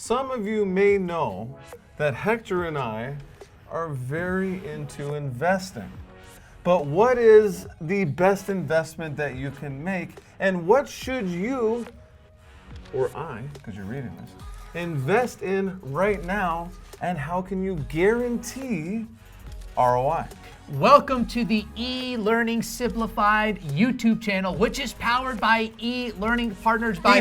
Some of you may know that Hector and I are very into investing. But what is the best investment that you can make, and what should you, or I, because you're reading this, invest in right now, and how can you guarantee ROI? Welcome to the eLearning Simplified YouTube channel, which is powered by eLearning Partners by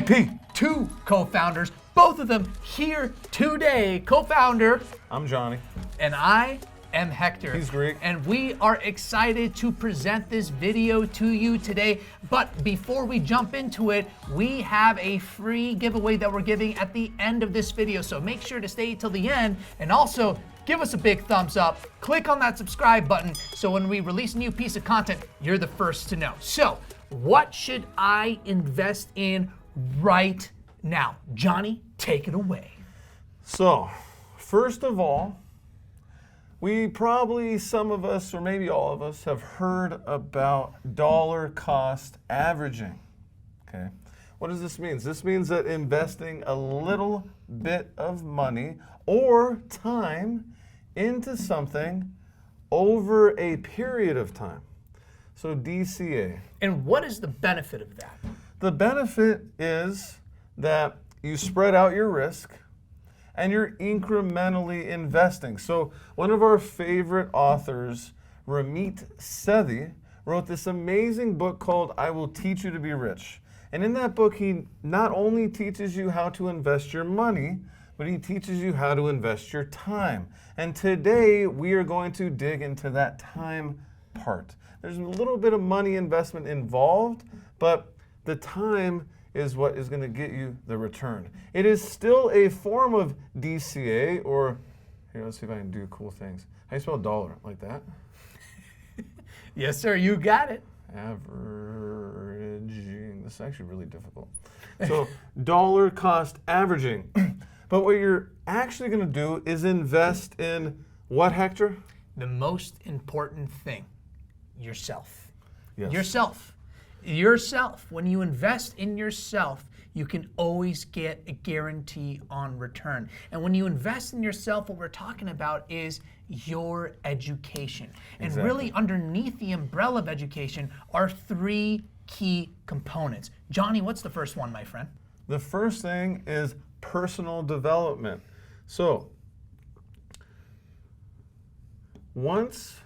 two co-founders, both of them here today. Co-founder, I'm Johnny. And I am Hector. He's Greek. And we are excited to present this video to you today. But before we jump into it, we have a free giveaway that we're giving at the end of this video. So make sure to stay till the end, and also give us a big thumbs up. Click on that subscribe button so when we release a new piece of content, you're the first to know. So what should I invest in right now? Johnny, take it away. So, first of all, we probably, some of us, or maybe all of us, have heard about dollar cost averaging. Okay, what does this mean? This means that investing a little bit of money or time into something over a period of time. So DCA. And what is the benefit of that? The benefit is that you spread out your risk and you're incrementally investing. So one of our favorite authors, Ramit Sethi, wrote this amazing book called I Will Teach You to Be Rich. And in that book, he not only teaches you how to invest your money, but he teaches you how to invest your time. And today, we are going to dig into that time part. There's a little bit of money investment involved, but the time is what is going to get you the return. It is still a form of DCA, or here, let's see if I can do cool things. How do you spell dollar? Like that? Yes, sir, you got it. Averaging. This is actually really difficult. So dollar cost averaging. But what you're actually going to do is invest in what, Hector? The most important thing, yourself. Yes. Yourself. When you invest in yourself, you can always get a guarantee on return. And when you invest in yourself, what we're talking about is your education. And really underneath the umbrella of education are three key components. Johnny, what's the first one, my friend? The first thing is personal development. So, once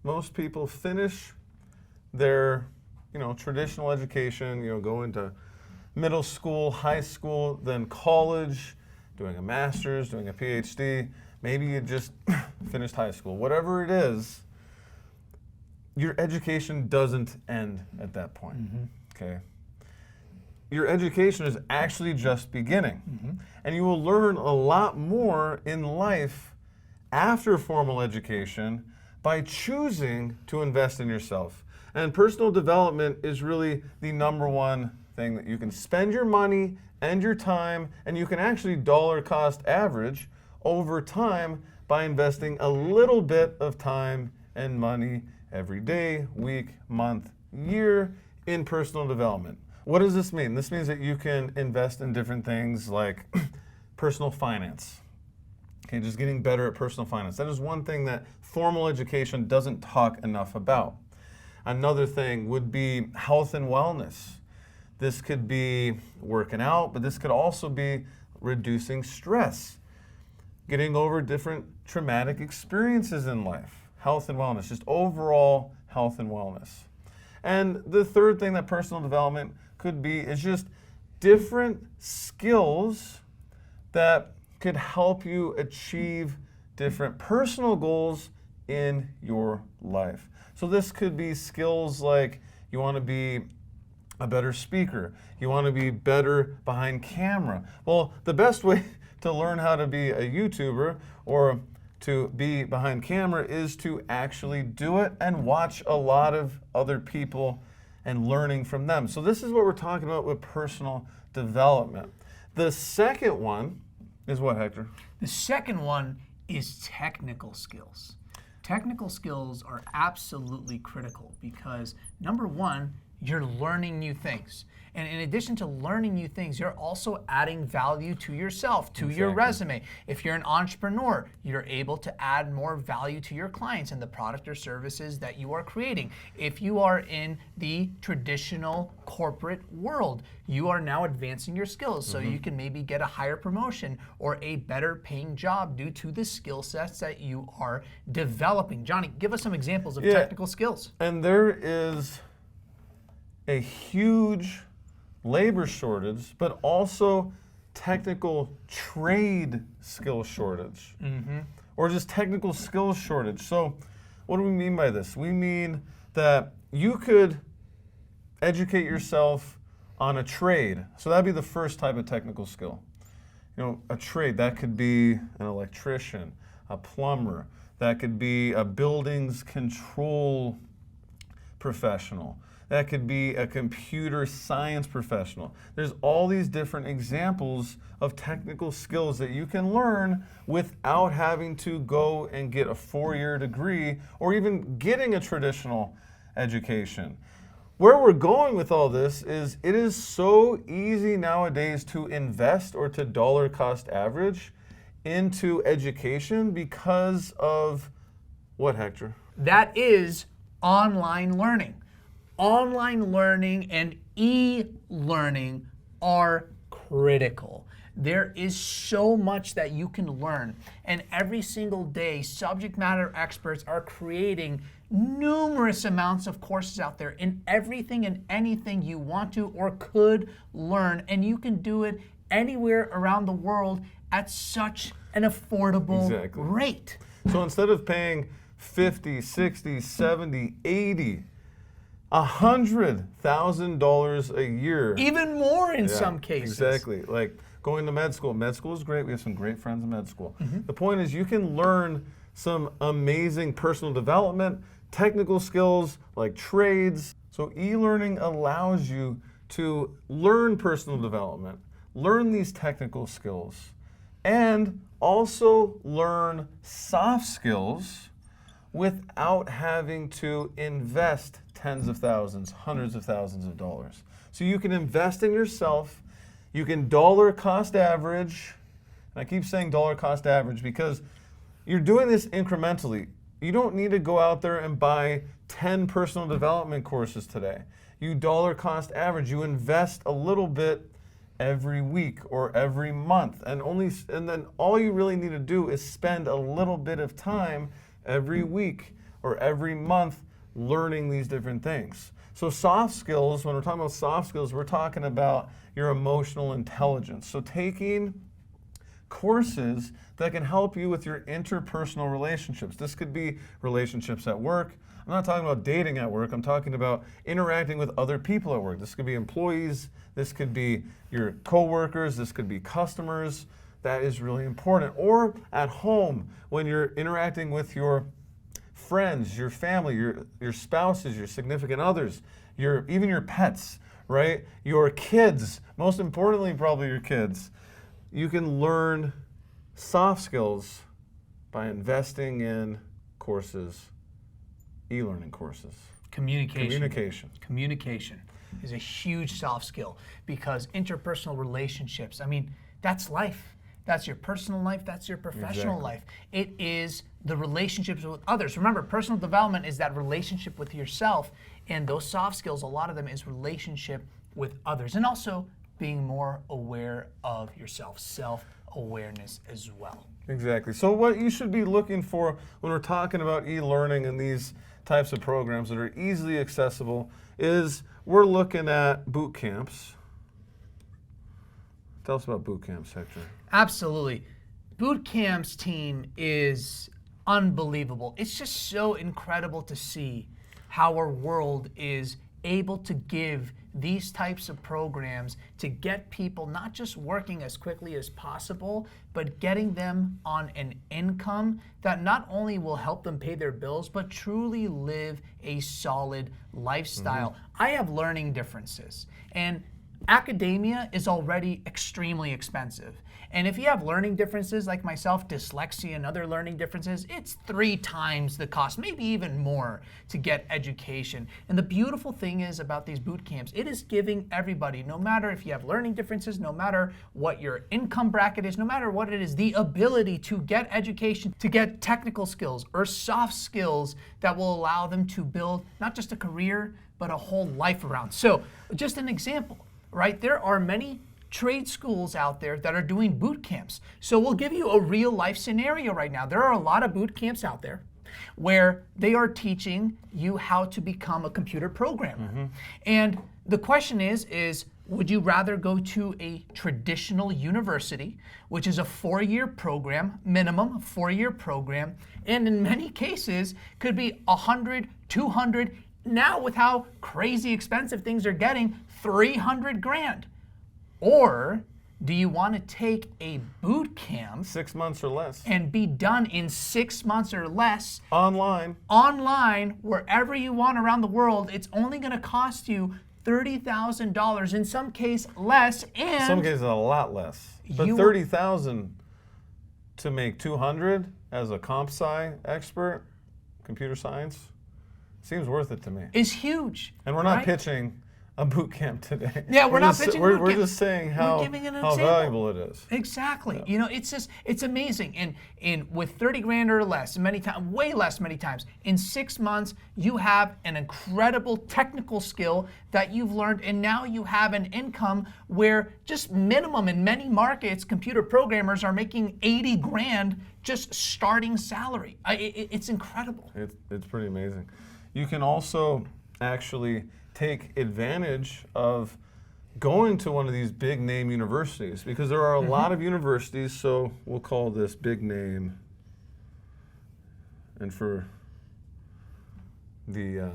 most people finish their, traditional education, go into middle school, high school, then college, doing a master's, doing a PhD, maybe you just finished high school, whatever it is, your education doesn't end at that point, okay? Your education is actually just beginning. And you will learn a lot more in life after formal education by choosing to invest in yourself. And personal development is really the number one thing that you can spend your money and your time, and you can actually dollar cost average over time by investing a little bit of time and money every day, week, month, year in personal development. What does this mean? This means that you can invest in different things like personal finance. Okay, just getting better at personal finance. That is one thing that formal education doesn't talk enough about. Another thing would be health and wellness. This could be working out, but this could also be reducing stress, getting over different traumatic experiences in life. Health and wellness, just overall health and wellness. And the third thing that personal development could be is just different skills that could help you achieve different personal goals in your life. So this could be skills like you want to be a better speaker, you want to be better behind camera. Well, the best way to learn how to be a YouTuber or to be behind camera is to actually do it and watch a lot of other people and learning from them. So this is what we're talking about with personal development. The second one is what, Hector? The second one is technical skills. Technical skills are absolutely critical because, number one, you're learning new things. And in addition to learning new things, you're also adding value to yourself, to your resume. If you're an entrepreneur, you're able to add more value to your clients and the product or services that you are creating. If you are in the traditional corporate world, you are now advancing your skills so you can maybe get a higher promotion or a better paying job due to the skill sets that you are developing. Johnny, give us some examples of technical skills. And there is a huge labor shortage, but also technical trade skill shortage, or just technical skills shortage. So what do we mean by this? We mean that you could educate yourself on a trade. So that'd be the first type of technical skill. You know, a trade, that could be an electrician, a plumber, that could be a buildings control professional. That could be a computer science professional. There's all these different examples of technical skills that you can learn without having to go and get a 4-year degree or even getting a traditional education. Where we're going with all this is it is so easy nowadays to invest or to dollar cost average into education because of what, Hector? That is online learning. Online learning and e-learning are critical. There is so much that you can learn, and every single day, subject matter experts are creating numerous amounts of courses out there in everything and anything you want to or could learn, and you can do it anywhere around the world at such an affordable rate. So instead of paying $50, $60, $70, $80, $100,000 a year. Even more in some cases. Exactly. Like going to med school. Med school is great. We have some great friends in med school. The point is you can learn some amazing personal development, technical skills like trades. So e-learning allows you to learn personal development, learn these technical skills, and also learn soft skills without having to invest tens of thousands, hundreds of thousands of dollars. So you can invest in yourself, you can dollar cost average, and I keep saying dollar cost average because you're doing this incrementally. You don't need to go out there and buy 10 personal development courses today. You dollar cost average, you invest a little bit every week or every month, and then all you really need to do is spend a little bit of time every week or every month learning these different things. So soft skills, when we're talking about soft skills, we're talking about your emotional intelligence. So taking courses that can help you with your interpersonal relationships. This could be relationships at work. I'm not talking about dating at work. I'm talking about interacting with other people at work. This could be employees. This could be your coworkers. This could be customers. That is really important. Or at home, when you're interacting with your friends, your family, your spouses, your significant others, even your pets, right? Your kids, most importantly, probably your kids. You can learn soft skills by investing in courses, e-learning courses. Communication is a huge soft skill because interpersonal relationships, I mean, that's life. That's your personal life, that's your professional life. It is the relationships with others. Remember, personal development is that relationship with yourself, and those soft skills, a lot of them is relationship with others, and also being more aware of yourself, self-awareness as well. Exactly. So what you should be looking for when we're talking about e-learning and these types of programs that are easily accessible is we're looking at boot camps. Tell us about boot camps, Hector. Absolutely. Boot camps team is unbelievable. It's just so incredible to see how our world is able to give these types of programs to get people not just working as quickly as possible, but getting them on an income that not only will help them pay their bills, but truly live a solid lifestyle. I have learning differences, and academia is already extremely expensive. And if you have learning differences like myself, dyslexia and other learning differences, it's 3 times the cost, maybe even more, to get education. And the beautiful thing is about these boot camps, it is giving everybody, no matter if you have learning differences, no matter what your income bracket is, no matter what it is, the ability to get education, to get technical skills or soft skills that will allow them to build not just a career, but a whole life around. So just an example, right? There are many trade schools out there that are doing boot camps. So we'll give you a real life scenario right now. There are a lot of boot camps out there where they are teaching you how to become a computer programmer. And the question is would you rather go to a traditional university, which is a 4-year program, minimum 4-year program, and in many cases could be 100, 200, now with how crazy expensive things are getting, 300 grand. Or do you want to take a boot camp 6 months or less and be done in 6 months or less online wherever you want around the world? It's only going to cost you $30,000, in some case less, and some cases a lot less, but 30,000 to make 200 as a comp sci expert, computer science, seems worth it to me. Is huge. And we're not pitching a boot camp today. Yeah, we're not pitching boot camp. We're just saying how valuable it is. Exactly. Yeah. You know, it's amazing. In with 30 grand or less, many times, way less many times, in 6 months, you have an incredible technical skill that you've learned, and now you have an income where just minimum in many markets, computer programmers are making 80 grand just starting salary. It's incredible. It's pretty amazing. You can also actually take advantage of going to one of these big name universities, because there are a lot of universities, so we'll call this big name, and for the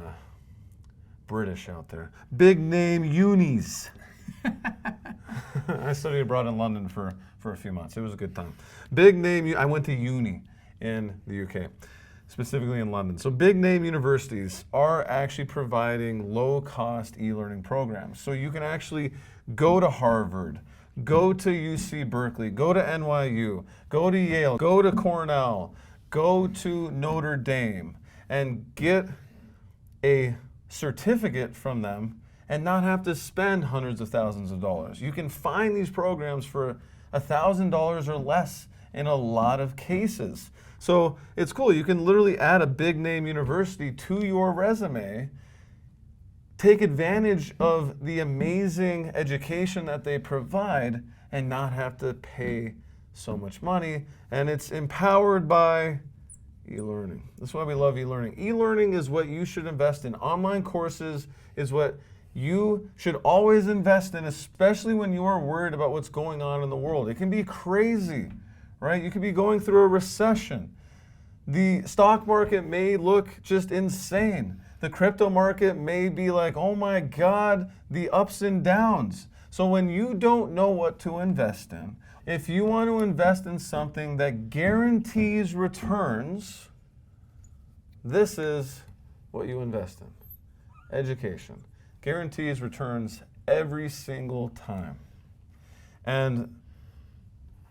British out there, big name unis. I studied abroad in London for a few months. It was a good time. Big name, I went to uni in the UK. Specifically in London. So big name universities are actually providing low-cost e-learning programs. So you can actually go to Harvard, go to UC Berkeley, go to NYU, go to Yale, go to Cornell, go to Notre Dame, and get a certificate from them and not have to spend hundreds of thousands of dollars. You can find these programs for $1,000 or less in a lot of cases. So it's cool. You can literally add a big name university to your resume, take advantage of the amazing education that they provide, and not have to pay so much money. And it's empowered by e-learning. That's why we love e-learning. E-learning is what you should invest in. Online courses is what you should always invest in, especially when you are worried about what's going on in the world. It can be crazy. Right? You could be going through a recession. The stock market may look just insane. The crypto market may be like, oh my God, the ups and downs. So when you don't know what to invest in, if you want to invest in something that guarantees returns, this is what you invest in. Education. Guarantees returns every single time. And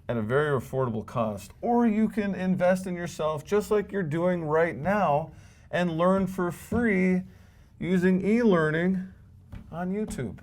at a very affordable cost. Or you can invest in yourself just like you're doing right now and learn for free using e-learning on YouTube.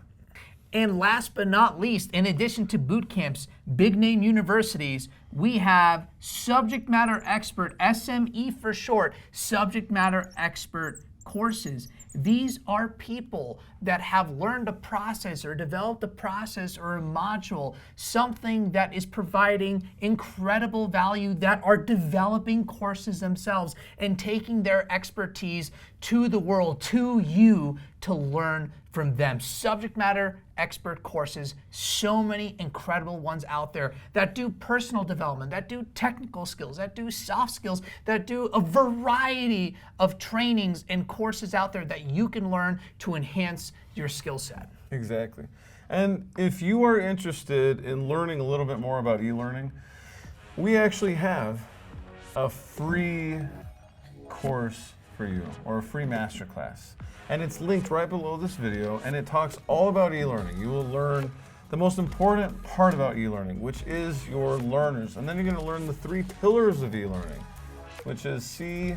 And last but not least, in addition to boot camps, big name universities, we have subject matter expert, SME for short, subject matter expert courses. These are people that have learned a process or developed a process or a module, something that is providing incredible value, that are developing courses themselves and taking their expertise to the world, to you, to learn from them. Subject matter expert courses, so many incredible ones out there that do personal development, that do technical skills, that do soft skills, that do a variety of trainings and courses out there that you can learn to enhance your skill set. Exactly. And if you are interested in learning a little bit more about e-learning, we actually have a free course for you, or a free masterclass. And it's linked right below this video, and it talks all about e-learning. You will learn the most important part about e-learning, which is your learners. And then you're going to learn the 3 pillars of e-learning, which is CTD,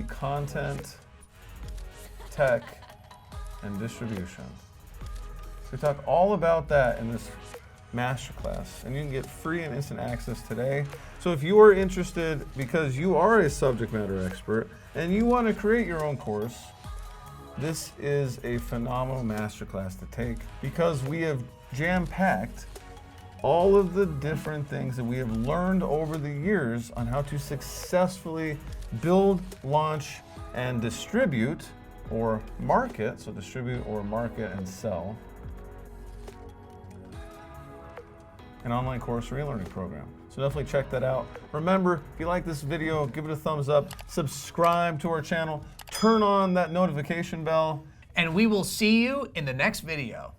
content, tech, and distribution. So we talk all about that in this masterclass, and you can get free and instant access today. So if you are interested, because you are a subject matter expert and you want to create your own course, this is a phenomenal masterclass to take, because we have jam-packed all of the different things that we have learned over the years on how to successfully build, launch, and distribute or market. So distribute or market and sell an online course or e-learning program. So definitely check that out. Remember, if you like this video, give it a thumbs up, subscribe to our channel, turn on that notification bell. And we will see you in the next video.